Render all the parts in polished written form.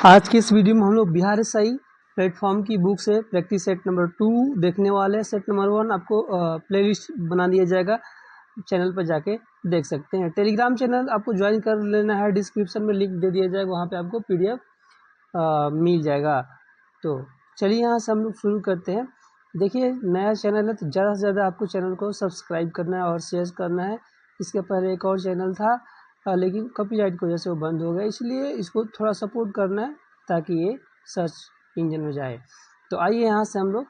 आज की इस वीडियो में हम लोग बिहार एसआई प्लेटफॉर्म की बुक से प्रैक्टिस सेट नंबर 2 देखने वाले हैं। सेट नंबर 1 आपको प्लेलिस्ट बना दिया जाएगा, चैनल पर जाके देख सकते हैं। टेलीग्राम चैनल आपको ज्वाइन कर लेना है, डिस्क्रिप्शन में लिंक दे दिया जाएगा, वहाँ पे आपको पीडीएफ मिल जाएगा। तो चलिए यहाँ से हम लोग शुरू करते हैं। देखिए, नया चैनल है तो ज़्यादा से ज़्यादा आपको चैनल को सब्सक्राइब करना है और शेयर करना है। इसके पहले एक और चैनल था लेकिन कॉपीराइट की वजह से वो बंद हो गया, इसलिए इसको थोड़ा सपोर्ट करना है ताकि ये सर्च इंजन में जाए। तो आइए यहाँ से हम लोग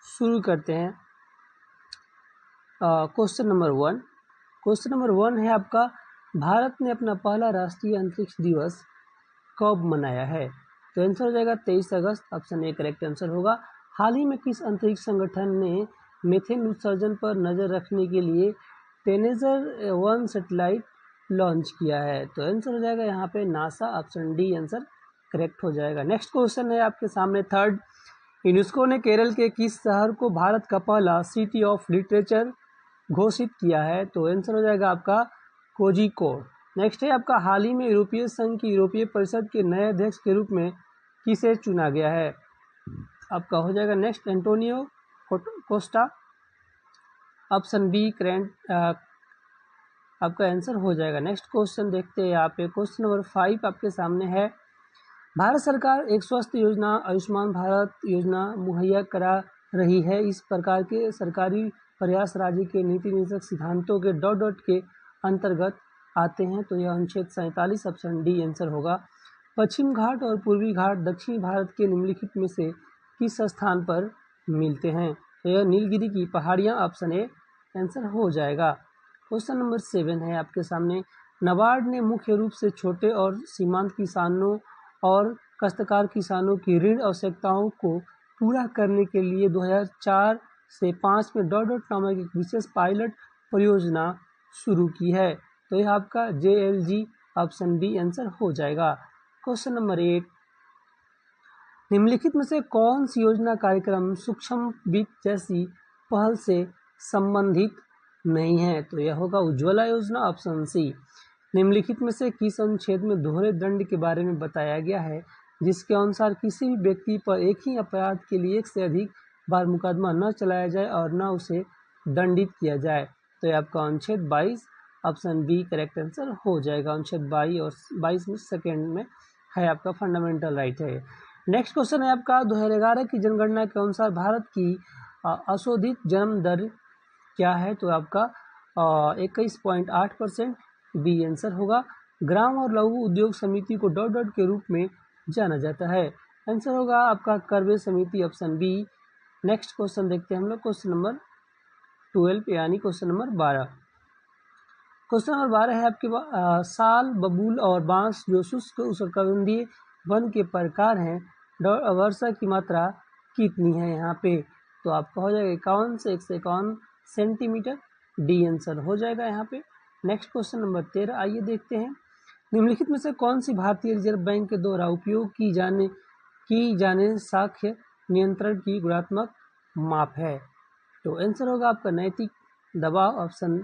शुरू करते हैं। Question number 1। क्वेश्चन नंबर 1 है आपका, भारत ने अपना पहला राष्ट्रीय अंतरिक्ष दिवस कब मनाया है? तो आंसर हो जाएगा 23 अगस्त। ऑप्शन ए करेक्ट आंसर होगा। हाल ही में किस अंतरिक्ष संगठन ने मीथेन उत्सर्जन पर नज़र रखने के लिए टेनेजर 1 सैटेलाइट लॉन्च किया है? तो आंसर हो जाएगा यहाँ पे NASA. Option D answer correct हो जाएगा। नेक्स्ट क्वेश्चन है आपके सामने थर्ड। यूनेस्को ने केरल के किस शहर को भारत का पहला सिटी ऑफ लिटरेचर घोषित किया है? तो आंसर हो जाएगा आपका कोझिकोड। नेक्स्ट है आपका, हाल ही में यूरोपीय संघ की यूरोपीय परिषद के नए अध्यक्ष के रूप में किसे चुना गया है? आपका हो जाएगा next Antonio Costa. Option B correct आपका आंसर हो जाएगा। नेक्स्ट क्वेश्चन देखते हैं यहाँ पे। क्वेश्चन नंबर 5 आपके सामने है, भारत सरकार एक स्वस्थ योजना आयुष्मान भारत योजना मुहैया करा रही है। इस प्रकार के सरकारी प्रयास राज्य के नीति निर्देशक सिद्धांतों के डॉट के अंतर्गत आते हैं? तो यह अनुच्छेद 47 ऑप्शन डी आंसर होगा। पश्चिम घाट और पूर्वी घाट दक्षिणी भारत के निम्नलिखित में से किस स्थान पर मिलते हैं? तो यह नीलगिरी की पहाड़ियाँ। ऑप्शन ए आंसर हो जाएगा। क्वेश्चन नंबर 7 है आपके सामने, नाबार्ड ने मुख्य रूप से छोटे और सीमांत किसानों और काश्तकार किसानों की ऋण आवश्यकताओं को पूरा करने के लिए 2004 से 5 में डॉट नामक एक विशेष पायलट परियोजना शुरू की है? तो यह आपका JLG ऑप्शन बी आंसर हो जाएगा। क्वेश्चन नंबर 8, निम्नलिखित में से कौन सी योजना कार्यक्रम सूक्ष्म वित्त जैसी पहल से संबंधित नहीं है? तो यह होगा उज्ज्वला योजना। Option C. निम्नलिखित में से किस अनुच्छेद में दोहरे दंड के बारे में बताया गया है जिसके अनुसार किसी भी व्यक्ति पर एक ही अपराध के लिए एक से अधिक बार मुकदमा न चलाया जाए और न उसे दंडित किया जाए? तो यह आपका अनुच्छेद 22 ऑप्शन बी करेक्ट आंसर हो जाएगा। अनुच्छेद 22 और 22 में सेकेंड में है आपका फंडामेंटल राइट है। नेक्स्ट क्वेश्चन है आपका, 2011 की जनगणना के अनुसार भारत की अशोधित जन्म दर क्या है? तो आपका 21.8% बी आंसर होगा। ग्राम और लघु उद्योग समिति को डॉट के रूप में जाना जाता है? आंसर होगा आपका करवे समिति। Option B. नेक्स्ट क्वेश्चन देखते हैं हम लोग, क्वेश्चन नंबर 12 यानी क्वेश्चन नंबर 12। क्वेश्चन नंबर 12 है आपके साल, बबूल और बांस जो शुष्क उष्णकटिबंधीय वन के प्रकार हैं, वर्षा की मात्रा कितनी है यहाँ पे? तो आपका हो जाएगा 51 से 151 सेंटीमीटर। डी आंसर हो जाएगा यहाँ पे। नेक्स्ट क्वेश्चन नंबर 13 आइए देखते हैं, निम्नलिखित में से कौन सी भारतीय रिजर्व बैंक के द्वारा उपयोग की जाने साक्ष्य नियंत्रण की गुणात्मक माप है? तो आंसर होगा आपका नैतिक दबाव। ऑप्शन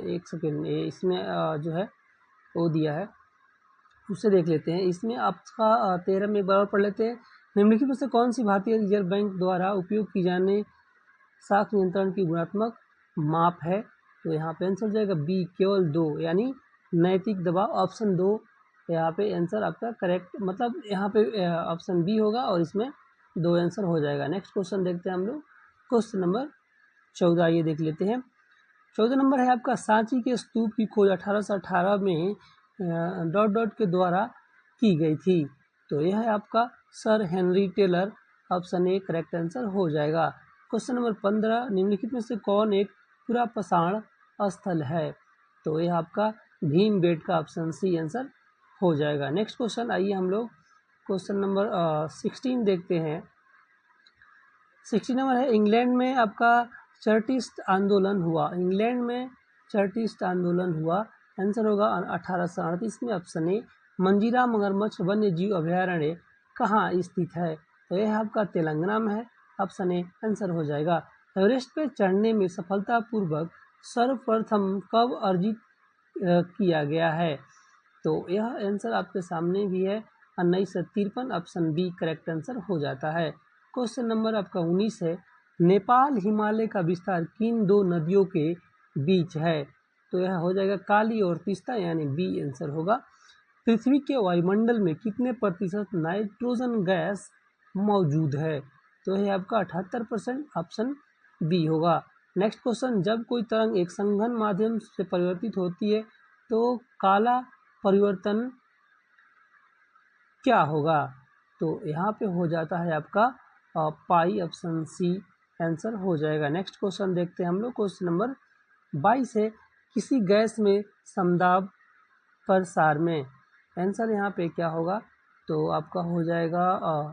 एक सेकेंड, इसमें जो है वो दिया है उससे देख लेते हैं। इसमें आपका 13 में बराबर पढ़ लेते हैं, निम्नलिखित में से कौन सी भारतीय रिजर्व बैंक द्वारा उपयोग की जाने साक्ष्य नियंत्रण की गुणात्मक माप है? तो यहाँ पे आंसर हो जाएगा बी केवल 2 यानी नैतिक दबाव। ऑप्शन 2 यहाँ पे आंसर आपका करेक्ट, मतलब यहाँ पे ऑप्शन बी होगा और इसमें 2 आंसर हो जाएगा। नेक्स्ट क्वेश्चन देखते हैं हम लोग, क्वेश्चन नंबर 14 ये देख लेते हैं। 14 नंबर है आपका, सांची के स्तूप की खोज 1818 में डॉट के द्वारा की गई थी? तो यह है आपका sir Henry Taylor. Option A correct answer हो जाएगा। क्वेश्चन नंबर 15, निम्नलिखित में से कौन एक पुरापाषाण स्थल है? तो यह आपका भीमबेटका। ऑप्शन सी आंसर हो जाएगा। नेक्स्ट क्वेश्चन आइए हम लोग क्वेश्चन नंबर 16 देखते हैं। 16 नंबर है, इंग्लैंड में आपका चार्टिस्ट आंदोलन हुआ? इंग्लैंड में चार्टिस्ट आंदोलन हुआ, आंसर होगा 1838 में। Option A. मंजीरा मगरमच्छ वन्य जीव अभयारण्य कहाँ स्थित है? तो यह आपका तेलंगाना में है। ऑप्शन ए आंसर हो जाएगा। एवरेस्ट पे चढ़ने में सफलतापूर्वक सर्वप्रथम कब अर्जित किया गया है? तो यह आंसर आपके सामने भी है 1953 ऑप्शन बी करेक्ट आंसर हो जाता है। क्वेश्चन नंबर आपका 19 है, नेपाल हिमालय का विस्तार किन दो नदियों के बीच है? तो यह हो जाएगा काली और तीस्ता, यानी बी आंसर होगा। पृथ्वी के वायुमंडल में कितने प्रतिशत नाइट्रोजन गैस मौजूद है? तो यह आपका 78%, ऑप्शन बी होगा। नेक्स्ट क्वेश्चन, जब कोई तरंग एक संघन माध्यम से परिवर्तित होती है तो काला परिवर्तन क्या होगा? तो यहाँ पे हो जाता है आपका पाई, ऑप्शन सी आंसर हो जाएगा। नेक्स्ट क्वेश्चन देखते हैं हम लोग, क्वेश्चन नंबर 22 है, किसी गैस में समदाब प्रसार में आंसर यहाँ पे क्या होगा? तो आपका हो जाएगा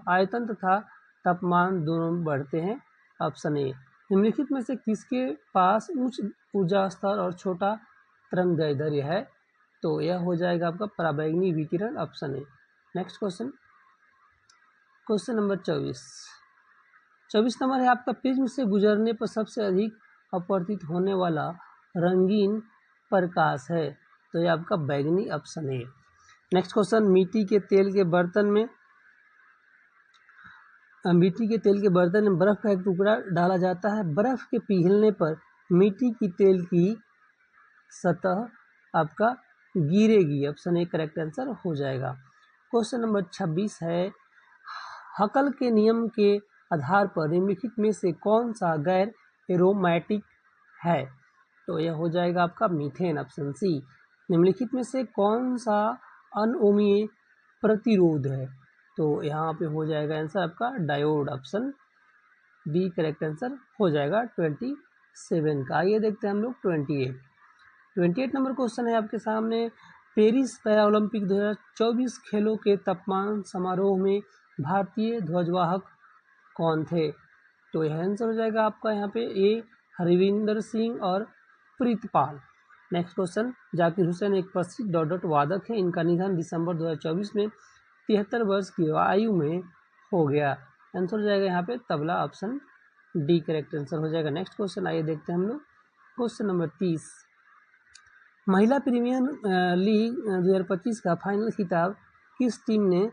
आयतन तथा तापमान दोनों बढ़ते हैं, ऑप्शन ए। निम्नलिखित में से किसके पास उच्च ऊर्जा स्तर और छोटा तरंगदैर्ध्य है? तो यह हो जाएगा आपका पराबैंगनी विकिरण, option A. Next question, question number 24 number है आपका, प्रिज्म से गुजरने पर सबसे अधिक अपवर्तित होने वाला रंगीन प्रकाश है? तो यह आपका बैगनी, ऑप्शन है। नेक्स्ट क्वेश्चन, मिट्टी के तेल के बर्तन में बर्फ का एक टुकड़ा डाला जाता है, बर्फ के पिघलने पर मिट्टी की तेल की सतह आपका गिरेगी, ऑप्शन ए करेक्ट आंसर हो जाएगा। क्वेश्चन नंबर 26 है, हकल के नियम के आधार पर निम्नलिखित में से कौन सा गैर एरोमेटिक है? तो यह हो जाएगा आपका मीथेन, ऑप्शन सी। निम्नलिखित में से कौन सा अनओमीय प्रतिरोध है? तो यहाँ पे हो जाएगा आंसर आपका diode, option B correct answer हो जाएगा 27 का। आइए देखते हैं हम लोग 28 नंबर क्वेश्चन है आपके सामने, पेरिस पैरा ओलंपिक 2024 खेलों के तापमान समारोह में भारतीय ध्वजवाहक कौन थे? तो यह आंसर हो जाएगा आपका यहाँ पे ए हरविंदर सिंह और प्रीतपाल। नेक्स्ट क्वेश्चन, जाकिर हुसैन एक प्रसिद्ध वादक है, इनका निधन दिसंबर 2024 में 73 वर्ष की आयु में हो गया। आंसर हो जाएगा यहाँ पे tabla, option D correct answer हो जाएगा। नेक्स्ट क्वेश्चन आइए देखते हैं हम लोग, क्वेश्चन नंबर 30, महिला प्रीमियर लीग 2025 का फाइनल खिताब किस टीम ने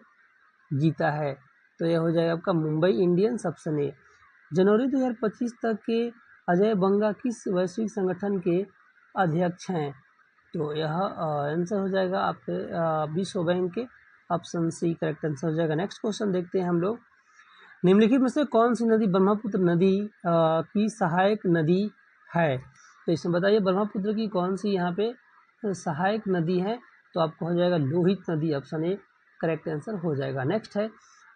जीता है? तो यह हो जाएगा आपका मुंबई इंडियंस, ऑप्शन ए। जनवरी 2025 तक के अजय बंगा किस वैश्विक संगठन के अध्यक्ष हैं? तो यह आंसर हो जाएगा आपके विश्व बैंक के, ऑप्शन सी करेक्ट आंसर हो जाएगा। नेक्स्ट क्वेश्चन देखते हैं हम लोग, निम्नलिखित में से कौन सी नदी ब्रह्मपुत्र नदी की सहायक नदी है? तो इसमें बताइए ब्रह्मपुत्र की कौन सी यहाँ पे सहायक नदी है? तो आपको हो जाएगा लोहित नदी, ऑप्शन ए करेक्ट आंसर हो जाएगा। नेक्स्ट है,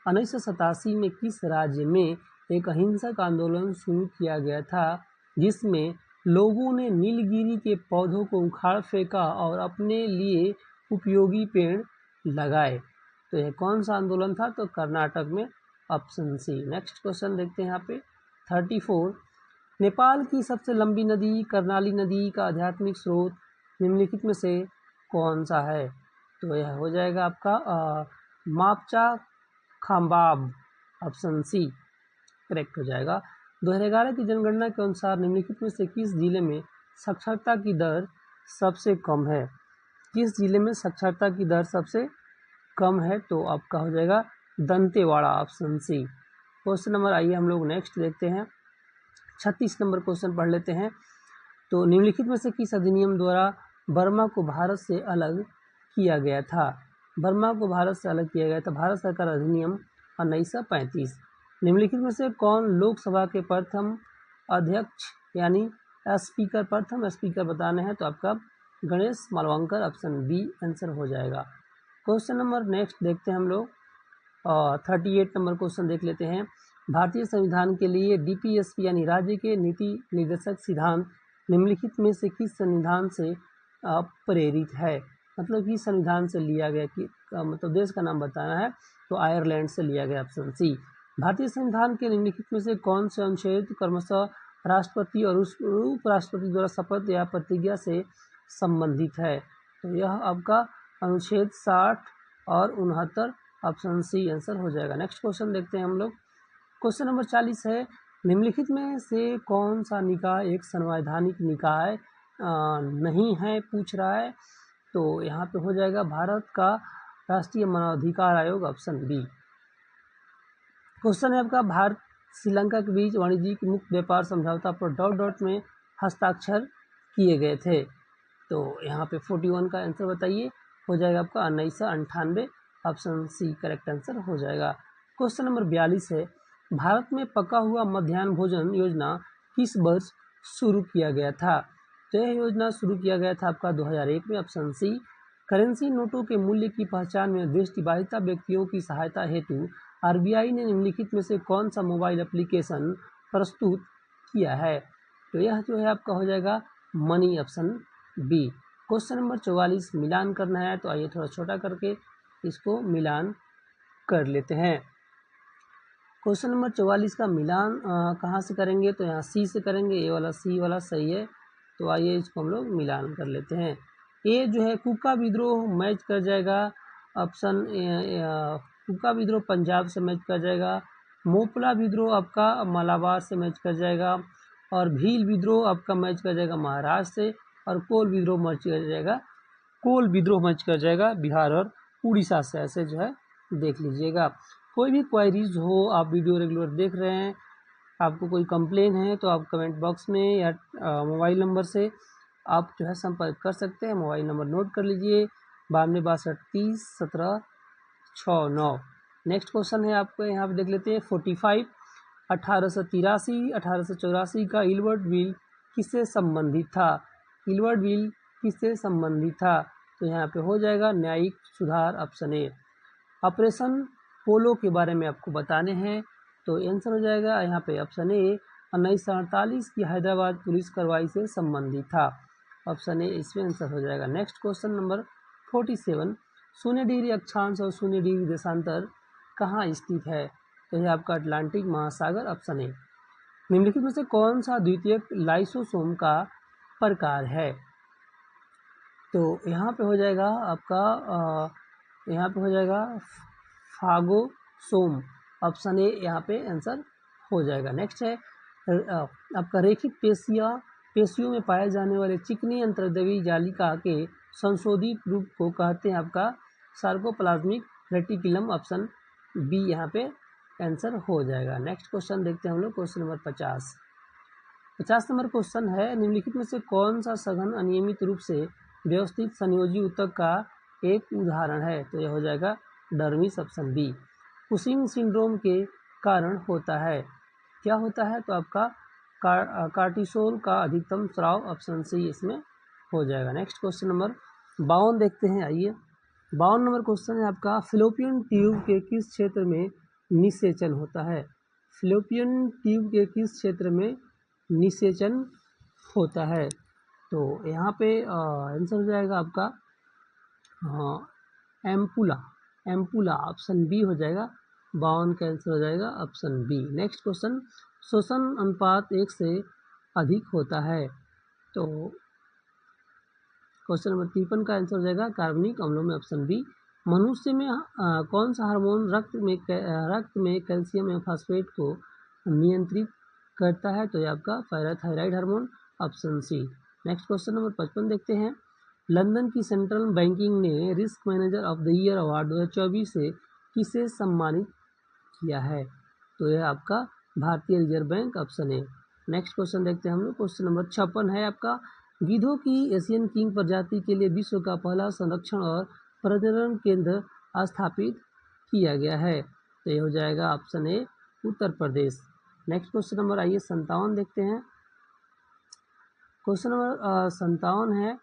1987 में किस राज्य में एक अहिंसक आंदोलन शुरू किया गया था जिसमें लोगों ने नीलगिरी के पौधों को उखाड़ फेंका और अपने लिए उपयोगी पेड़ लगाए? तो यह कौन सा आंदोलन था? तो कर्नाटक में, ऑप्शन सी। नेक्स्ट क्वेश्चन देखते हैं यहाँ पे 34, नेपाल की सबसे लंबी नदी कर्णाली नदी का आध्यात्मिक स्रोत निम्नलिखित में से कौन सा है? तो यह हो जाएगा आपका मापचा खाम्बाब, ऑप्शन सी करेक्ट हो जाएगा। 2011 की जनगणना के अनुसार निम्नलिखित में से किस जिले में साक्षरता की दर सबसे कम है? किस जिले में साक्षरता की दर सबसे कम है? तो आपका हो जाएगा Dantewada, option C. Question number आइए हम लोग नेक्स्ट देखते हैं, 36 नंबर क्वेश्चन पढ़ लेते हैं। तो निम्नलिखित में से किस अधिनियम द्वारा बर्मा को भारत से अलग किया गया था? बर्मा को भारत से अलग किया गया था भारत सरकार अधिनियम 1935। निम्नलिखित में से कौन लोकसभा के प्रथम अध्यक्ष यानी स्पीकर, प्रथम स्पीकर बताने हैं? तो आपका Ganesh Malvankar, option B answer हो जाएगा। क्वेश्चन नंबर नेक्स्ट देखते हैं हम लोग 38 नंबर क्वेश्चन देख लेते हैं, भारतीय संविधान के लिए डीपीएसपी यानी राज्य के नीति निर्देशक सिद्धांत निम्नलिखित में से किस संविधान से प्रेरित है? मतलब कि संविधान से लिया गया, कि मतलब देश का नाम बताना है, तो आयरलैंड से लिया गया, ऑप्शन सी। भारतीय संविधान के निम्नलिखित में से कौन से अनुच्छेद क्रमशः राष्ट्रपति और उपराष्ट्रपति द्वारा शपथ या प्रतिज्ञा से संबंधित है? तो यह आपका अनुच्छेद 60 और 69, ऑप्शन सी आंसर हो जाएगा। नेक्स्ट क्वेश्चन देखते हैं हम लोग, क्वेश्चन नंबर 40 है, निम्नलिखित में से कौन सा निकाय एक संवैधानिक निकाय नहीं है, पूछ रहा है। तो यहाँ पे हो जाएगा भारत का राष्ट्रीय मानवाधिकार आयोग ऑप्शन बी। क्वेश्चन है आपका भारत श्रीलंका के बीच वाणिज्यिक मुक्त व्यापार समझौता पर डॉट डॉट में हस्ताक्षर किए गए थे। तो यहाँ पे 41 का आंसर बताइए, हो जाएगा आपका 1998, ऑप्शन सी करेक्ट आंसर हो जाएगा। क्वेश्चन नंबर 42 है भारत में पका हुआ मध्याह्न भोजन योजना किस वर्ष शुरू किया गया था। तो यह योजना शुरू किया गया था आपका 2001 में, ऑप्शन सी। करेंसी नोटों के मूल्य की पहचान में दृष्टिबाधिता व्यक्तियों की सहायता हेतु आरबीआई ने निम्नलिखित में से कौन सा मोबाइल एप्लीकेशन प्रस्तुत किया है। तो यह जो है आपका हो जाएगा money, option B. Question number 44 मिलान करना है, तो आइए थोड़ा छोटा करके इसको मिलान कर लेते हैं। क्वेश्चन नंबर 44 का मिलान कहाँ से करेंगे, तो यहाँ सी से करेंगे। ए वाला सी वाला सही है, तो आइए इसको हम लोग मिलान कर लेते हैं। ए जो है कुका विद्रोह मैच कर जाएगा, ऑप्शन कुका विद्रोह पंजाब से मैच कर जाएगा। मोपला विद्रोह आपका मालाबार से मैच कर जाएगा, और भील विद्रोह आपका मैच कर जाएगा महाराष्ट्र से, और कोल विद्रोह मैच कर जाएगा बिहार और उड़ीसा से। ऐसे जो है देख लीजिएगा। कोई भी क्वायरीज हो, आप वीडियो रेगुलर देख रहे हैं, आपको कोई कंप्लेन है तो आप कमेंट बॉक्स में या मोबाइल नंबर से आप जो है संपर्क कर सकते हैं। मोबाइल नंबर नोट कर लीजिए 9262301769। नेक्स्ट क्वेश्चन है आपको यहाँ पे देख लेते हैं 45। 1883 का इल्बर्ट बिल किससे संबंधित था। इल्बर्ट बिल किससे संबंधित था, तो यहाँ पे हो जाएगा न्यायिक सुधार, ऑप्शन ए। ऑपरेशन पोलो के बारे में आपको बताने हैं, तो आंसर हो जाएगा यहाँ पे ऑप्शन ए 1948 की हैदराबाद पुलिस कार्रवाई से संबंधित था, ऑप्शन ए इसमें आंसर हो जाएगा। नेक्स्ट क्वेश्चन नंबर 47 शून्य डिग्री अक्षांश और शून्य डिग्री देशांतर कहाँ स्थित है, तो यह आपका अटलांटिक महासागर, ऑप्शन ए। निम्नलिखित में से कौन सा द्वितीयक लाइसोसोम का प्रकार है, तो यहाँ पे हो जाएगा आपका यहाँ पे हो जाएगा फागोसोम, ऑप्शन ए यहाँ पे आंसर हो जाएगा। नेक्स्ट है आपका रेखित पेशियों में पाए जाने वाले चिकनी अंतर्द्रव्यी जालिका के संशोधित रूप को कहते हैं आपका सार्कोप्लाज्मिक रेटिकुलम, ऑप्शन बी यहाँ पे आंसर हो जाएगा। नेक्स्ट क्वेश्चन देखते हैं हम लोग, क्वेश्चन नंबर 50 नंबर क्वेश्चन है निम्नलिखित में से कौन सा सघन अनियमित रूप से व्यवस्थित संयोजी ऊतक का एक उदाहरण है, तो यह हो जाएगा dermis, option B. Cushing syndrome के कारण होता है, क्या होता है, तो आपका कार्टिसोल का अधिकतम स्राव, ऑप्शन सी इसमें हो जाएगा। नेक्स्ट क्वेश्चन नंबर 52 देखते हैं। आइए 52 नंबर क्वेश्चन है आपका फिलोपियन ट्यूब के किस क्षेत्र में निषेचन होता है। फिलोपियन ट्यूब के किस क्षेत्र में निषेचन होता है, तो यहाँ पे आंसर हो जाएगा आपका एम्पुला, ऑप्शन बी हो जाएगा। 52 का आंसर हो जाएगा ऑप्शन बी। नेक्स्ट क्वेश्चन शोषण अनुपात 1 से अधिक होता है, तो क्वेश्चन नंबर 53 का आंसर हो जाएगा कार्बनिक अम्लों में, ऑप्शन बी। मनुष्य में कौन सा हार्मोन रक्त में कैल्शियम एवं फास्फेट को नियंत्रित करता है, तो ये आपका parathyroid hormone, option C. Next question number 55 देखते हैं। लंदन की सेंट्रल बैंकिंग ने risk manager of the year award 2024 से किसे सम्मानित किया है, तो यह आपका भारतीय reserve bank, option A. Next question देखते हैं हम लोग, क्वेश्चन नंबर 56 है आपका गिद्धों की एशियन किंग प्रजाति के लिए विश्व का पहला संरक्षण और प्रजनन केंद्र स्थापित किया गया है, तो यह हो जाएगा option A Uttar Pradesh. Next question number आइए 57 देखते हैं। क्वेश्चन नंबर 57 है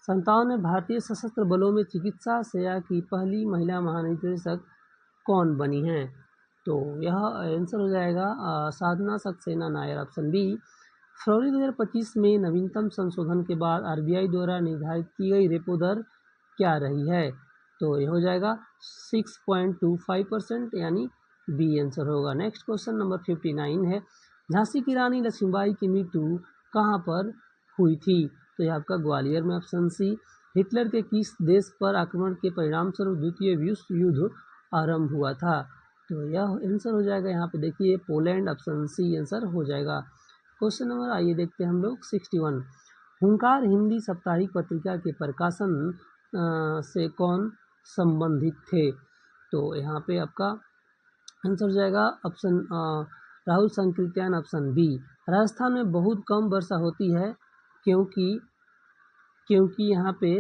57 में भारतीय सशस्त्र बलों में चिकित्सा सेवा की पहली महिला महानिदेशक कौन बनी हैं, तो यह आंसर हो जाएगा साधना सक्सेना नायर, ऑप्शन बी। फरवरी 2025 में नवीनतम संशोधन के बाद आरबीआई द्वारा निर्धारित की गई रेपो दर क्या रही है, तो यह हो जाएगा 6.25%, यानी बी आंसर होगा। नेक्स्ट क्वेश्चन नंबर 59 है झांसी की रानी लक्ष्मीबाई की मृत्यु कहाँ पर हुई थी, तो यह आपका ग्वालियर में, ऑप्शन सी। हिटलर के किस देश पर आक्रमण के परिणाम स्वरूप द्वितीय विश्व युद्ध आरंभ हुआ था, तो यह आंसर हो जाएगा यहाँ पे देखिए पोलैंड, ऑप्शन सी आंसर हो जाएगा। क्वेश्चन नंबर आइए देखते हैं हम लोग 61। हुंकार हिंदी साप्ताहिक पत्रिका के प्रकाशन से कौन संबंधित थे। तो यहाँ पे आपका आंसर हो जाएगा option Rahul Sankrityayan option B. Rajasthan में बहुत कम वर्षा होती है क्योंकि यहाँ पे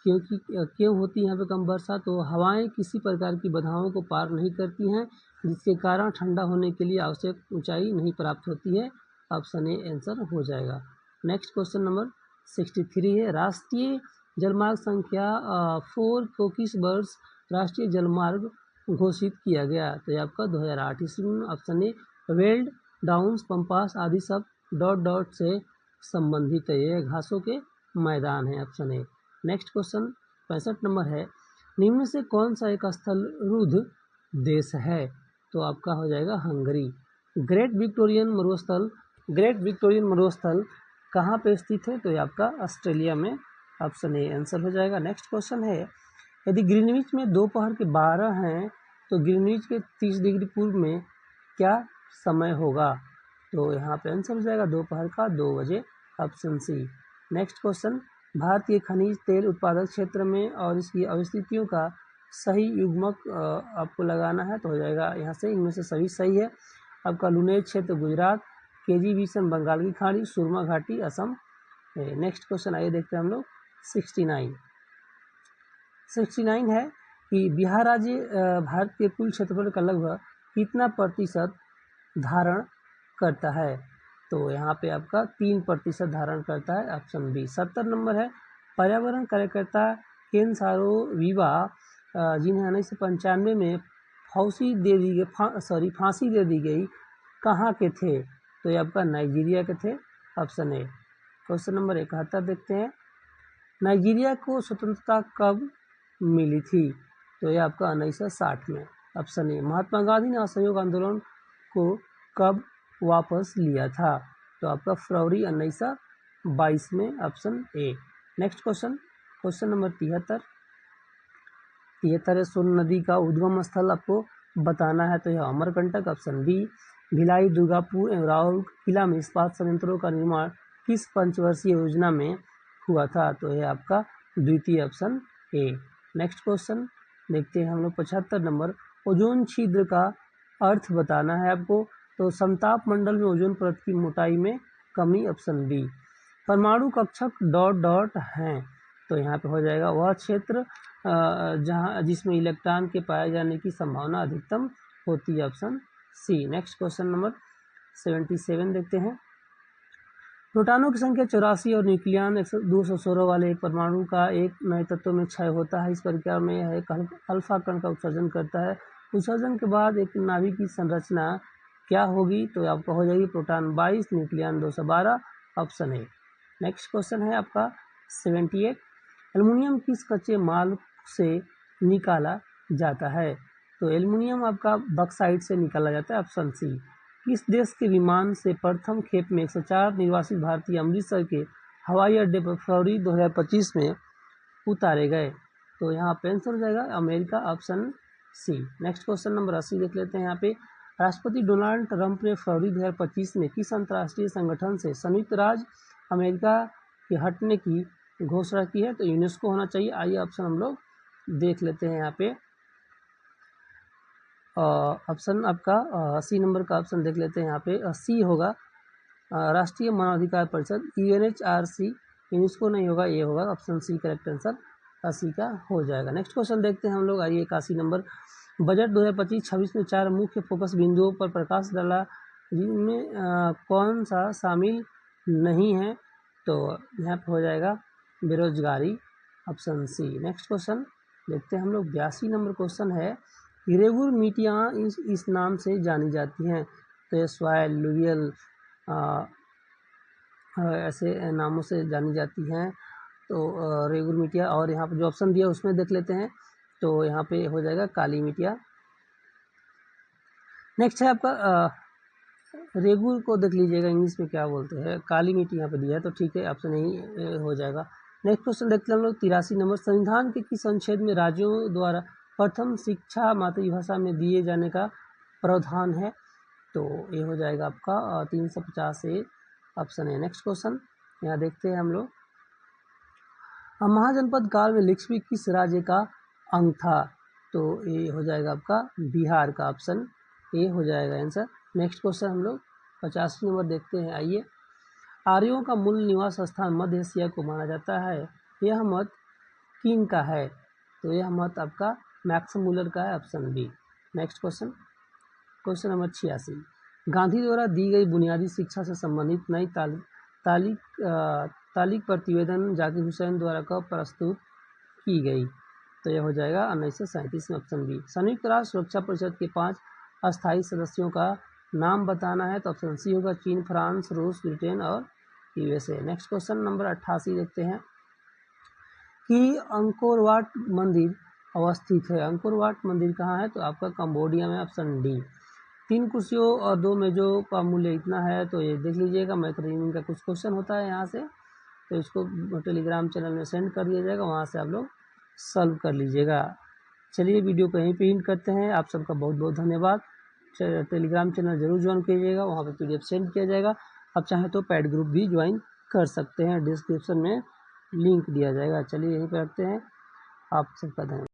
क्यों होती है यहाँ पे कम वर्षा, तो हवाएं किसी प्रकार की बाधाओं को पार नहीं करती हैं, जिसके कारण ठंडा होने के लिए आवश्यक ऊंचाई नहीं प्राप्त होती है। ऑप्शन ए आंसर हो जाएगा। नेक्स्ट क्वेश्चन नंबर 63 है, राष्ट्रीय जलमार्ग संख्या 4 को किस वर्ष राष्ट्रीय जलमार्ग घोषित किया गया? तो ये आपका 2008 ईस्वी में। Option A weld, downs, pampas आदि सब डॉट डॉट से संबंधित है, ये घासों के मैदान है। Option A. Next question 65 number है, निम्न में से कौन सा एक स्थलरुद्ध देश है? तो आपका हो जाएगा हंगरी। ग्रेट विक्टोरियन मरुस्थल कहाँ पे स्थित है? तो ये आपका ऑस्ट्रेलिया में। ऑप्शन ए आंसर हो जाएगा। नेक्स्ट क्वेश्चन है, यदि ग्रीनविच में दोपहर के 12 हैं तो ग्रीनविच के 30 डिग्री पूर्व में क्या समय होगा? तो यहाँ पे आंसर हो जाएगा दोपहर का 2 बजे। Option C. नेक्स्ट क्वेश्चन, भारतीय खनिज तेल उत्पादक क्षेत्र में और इसकी अवस्थितियों का सही युग्मक आपको लगाना है, तो हो जाएगा यहाँ से, इनमें से सभी सही है। आपका लुनेज क्षेत्र गुजरात, केजी विशन बंगाल की खाड़ी, सुरमा घाटी असम। नेक्स्ट क्वेश्चन आइए देखते हैं हम लोग 69 है कि बिहार राज्य भारत के कुल क्षेत्रफल का लगभग कितना प्रतिशत धारण करता है? तो यहाँ पे आपका 3% धारण करता है। Option B. 70 नंबर है, पर्यावरण कार्यकर्ता केन सारो वीवा जिन्हें 1995 में फांसी दे दी गई कहाँ के थे? तो ये आपका नाइजीरिया के थे। Option A. क्वेश्चन नंबर 71 देखते हैं, नाइजीरिया को स्वतंत्रता कब मिली थी? तो ये आपका 1960 में। Option A. महात्मा गांधी ने असहयोग आंदोलन को कब वापस लिया था? तो आपका फरवरी 1922 में। Option A. Next question number 73 है, सोन नदी का उद्गम स्थल आपको बताना है, तो यह अमरकंटक। Option B. भिलाई, दुर्गापुर एवं राउरकेला में इस्पात संयंत्रों का निर्माण किस पंचवर्षीय योजना में हुआ था? तो यह आपका द्वितीय। Option A. नेक्स्ट क्वेश्चन देखते हैं हम लोग 75 नंबर, ओजोन छिद्र का अर्थ बताना है आपको, तो समताप मंडल में ओजोन परत की मोटाई में कमी। Option B. परमाणु कक्षक डॉट डॉट हैं, तो यहाँ पे हो जाएगा वह क्षेत्र जिसमें इलेक्ट्रॉन के पाए जाने की संभावना अधिकतम होती है। Option C. Next question number 77 देखते हैं, प्रोटॉनों की संख्या 84 और न्यूक्लियन 216 वाले एक परमाणु का एक नए तत्व में क्षय होता है। इस प्रक्रिया में यह एक अल्फा कण का उत्सर्जन करता है। उत्सर्जन के बाद एक नाभिक की संरचना क्या होगी? तो आपका हो जाएगी proton 22, nucleon 212। Option A. Next question है आपका 78, एल्युमिनियम किस कच्चे माल से निकाला जाता है? तो एल्युमिनियम आपका बॉक्साइट से निकाला जाता है। Option C. किस देश के विमान से प्रथम खेप में 104 निर्वासित भारतीय अमृतसर के हवाई अड्डे पर फरवरी 2025 में उतारे गए? तो यहाँ पे आंसर हो जाएगा America. Option C. Next question number 80 देख लेते हैं। यहाँ पे राष्ट्रपति डोनाल्ड ट्रंप ने फरवरी 2025 में किस अंतर्राष्ट्रीय संगठन से संयुक्त राज्य अमेरिका के हटने की घोषणा की है? तो यूनेस्को होना चाहिए। आइए ऑप्शन हम लोग देख लेते हैं। यहाँ पे ऑप्शन आपका 80 नंबर का ऑप्शन देख लेते हैं। यहाँ पे सी होगा, राष्ट्रीय मानवाधिकार परिषद, UNHRC। यूनेस्को नहीं होगा, ये होगा ऑप्शन सी करेक्ट आंसर 80 का हो जाएगा। नेक्स्ट क्वेश्चन देखते हैं हम लोग। आइए 81 नंबर, बजट 2025-26 में 4 मुख्य फोकस बिंदुओं पर प्रकाश डाला, जिनमें कौन सा शामिल नहीं है? तो यहाँ पर हो जाएगा बेरोजगारी। Option C. नेक्स्ट क्वेश्चन देखते हैं हम लोग। 82 नंबर क्वेश्चन है, रेगुर मिट्टियाँ इस नाम से जानी जाती हैं, तो ये सॉइल, लुवियल ऐसे नामों से जानी जाती हैं। तो रेगुर मिट्टियाँ, और यहाँ पर जो ऑप्शन दिया उसमें देख लेते हैं, तो यहाँ पे हो जाएगा काली मिट्टियाँ। नेक्स्ट है आपका रेगुर को देख लीजिएगा इंग्लिश में क्या बोलते हैं, काली मिट्टी यहाँ पे दिया है, तो ठीक है ऑप्शन यही हो जाएगा। नेक्स्ट क्वेश्चन देखते हैं हम लोग 83 नंबर, संविधान के किस अनुच्छेद में राज्यों द्वारा प्रथम शिक्षा मातृभाषा में दिए जाने का प्रावधान है? तो ये हो जाएगा आपका 350 ए। ऑप्शन है। नेक्स्ट क्वेश्चन यहाँ देखते हैं हम लोग महाजनपद काल में लिच्छवी किस राज्य का अंग था? तो ये हो जाएगा आपका बिहार का, ऑप्शन ए हो जाएगा आंसर। नेक्स्ट क्वेश्चन हम लोग 85 नंबर देखते हैं। आइए, आर्यों का मूल निवास स्थान मध्य एशिया को माना जाता है, यह मत किन का है? तो यह मत आपका मैक्स मुलर का है, option B. Next question, question number 86, Gandhi द्वारा दी गई बुनियादी शिक्षा से संबंधित नई तालिक प्रतिवेदन जाकिर हुसैन द्वारा कब प्रस्तुत की गई? तो यह हो जाएगा 1937 में, ऑप्शन बी। संयुक्त राष्ट्र सुरक्षा परिषद के 5 अस्थायी सदस्यों का नाम बताना है, तो ऑप्शन सी होगा, चीन, फ्रांस, रूस, ब्रिटेन और यूएसए। नेक्स्ट क्वेश्चन नंबर 88 देखते हैं कि अंकोर वाट मंदिर अवस्थित है। अंकोर वाट मंदिर कहाँ है? तो आपका कंबोडिया में, ऑप्शन डी। 3 कुर्सियों और 2 मेजों का मूल्य इतना है, तो ये देख लीजिएगा। मैथ रीजनिंग का कुछ क्वेश्चन होता है यहाँ से, तो इसको टेलीग्राम चैनल में सेंड कर दिया जाएगा, वहाँ से आप लोग सॉल्व कर लीजिएगा। चलिए वीडियो को यहीं पे एंड करते हैं। आप सबका बहुत बहुत धन्यवाद। टेलीग्राम चैनल जरूर ज्वाइन कीजिएगा, वहाँ पे PDF सेंड किया जाएगा। आप चाहें तो पैड ग्रुप भी ज्वाइन कर सकते हैं, डिस्क्रिप्शन में लिंक दिया जाएगा। चलिए यहीं पर रखते हैं। आप सबका धन्यवाद।